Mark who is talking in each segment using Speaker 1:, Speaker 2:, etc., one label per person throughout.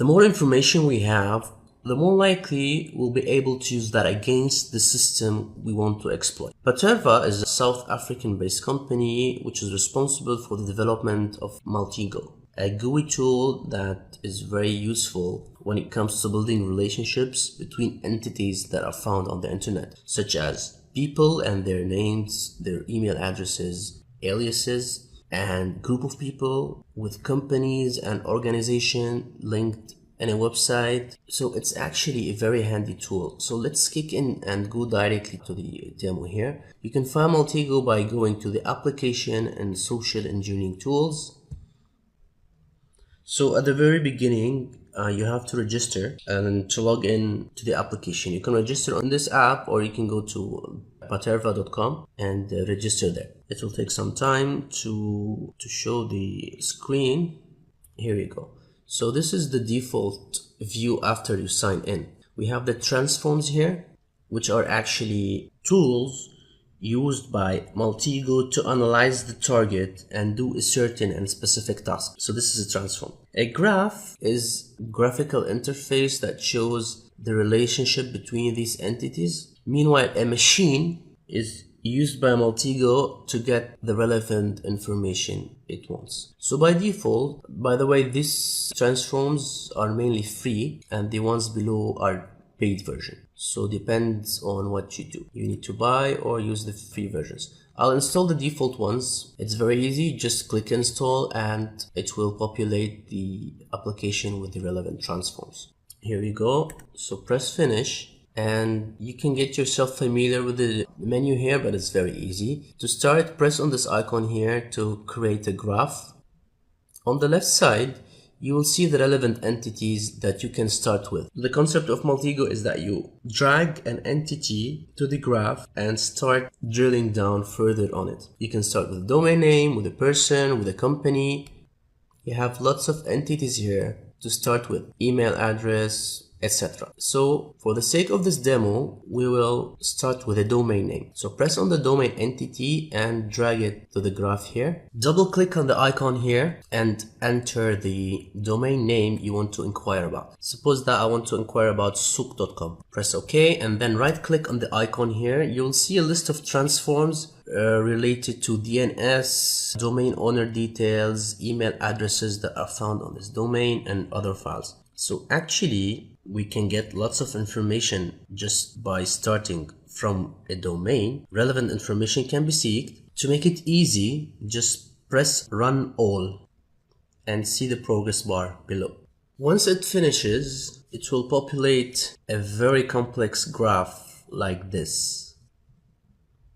Speaker 1: more information we have, the more likely we'll be able to use that against the system we want to exploit. Paterva is a South African-based company which is responsible for the development of Maltego, a GUI tool that is very useful when it comes to building relationships between entities that are found on the internet, such as people and their names, their email addresses, aliases, and group of people with companies and organization linked in a website. So it's actually a very handy tool. So let's kick in and go directly to the demo here. You can find Maltego by going to the application and social engineering tools. So at the very beginning, you have to register and to log in to the application. You can register on this app, or you can go to paterva.com and register there. It will take some time to show the screen. Here you go. So this is the default view after you sign in. We have the transforms here, which are actually tools used by Maltego to analyze the target and do a certain and specific task. So this is a transform. A graph is a graphical interface that shows the relationship between these entities. Meanwhile, a machine is used by Maltego to get the relevant information it wants. So by default, by the way, these transforms are mainly free and the ones below are paid version. So depends on what you do. You need to buy or use the free versions. I'll install the default ones. It's very easy. Just click install and it will populate the application with the relevant transforms. Here we go. So press finish. And you can get yourself familiar with the menu here, but it's very easy. To start, press on this icon here to create a graph. On the left side, you will see the relevant entities that you can start with. The concept of Maltego is that you drag an entity to the graph and start drilling down further on it. You can start with a domain name, with a person, with a company. You have lots of entities here to start with, email address, etc. So for the sake of this demo, we will start with a domain name. So press on the domain entity and drag it to the graph here. Double click on the icon here and enter the domain name you want to inquire about. Suppose that I want to inquire about souk.com. Press OK and then right click on the icon here. You'll see a list of transforms related to DNS, domain owner details, email addresses that are found on this domain, and other files. So actually, we can get lots of information just by starting from a domain. Relevant information can be seeked. To make it easy, just press Run All and see the progress bar below. Once it finishes, it will populate a very complex graph like this.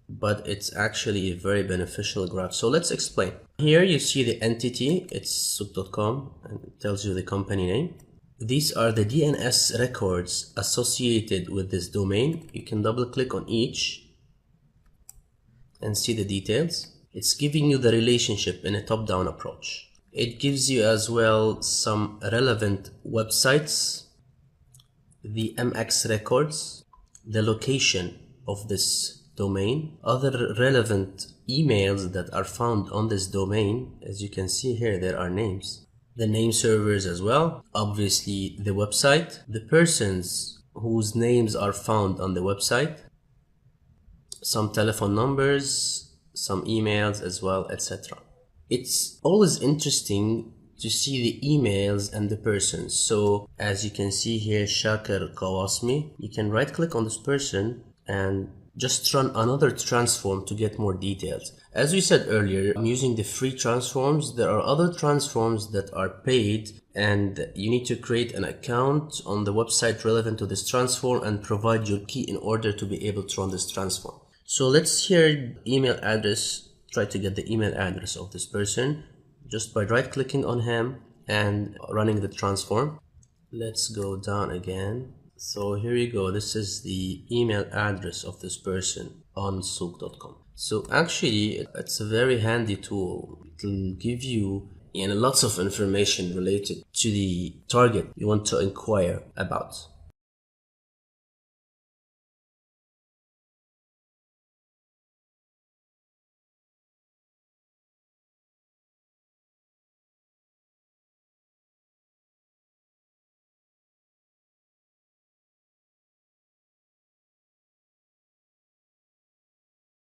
Speaker 1: But it's actually a very beneficial graph. So let's explain. Here you see the entity, it's souk.com, and it tells you the company name. These are the DNS records associated with this domain. You can double click on each and see the details. It's giving you the relationship in a top-down approach. It gives you as well some relevant websites, the MX records, the location of this domain, other relevant emails that are found on this domain. As you can see here, there are names. The name servers as well, obviously the website, the persons whose names are found on the website, some telephone numbers, some emails as well, etc. It's always interesting to see the emails and the persons. So as you can see here, Shakir Kawasmi, you can right click on this person and just run another transform to get more details. As we said earlier, I'm using the free transforms. There are other transforms that are paid and you need to create an account on the website relevant to this transform and provide your key in order to be able to run this transform. So let's hear email address, try to get the email address of this person just by right clicking on him and running the transform. Let's go down again. So here you go, this is the email address of this person on souk.com. So actually it's a very handy tool. It will give you lots of information related to the target you want to inquire about.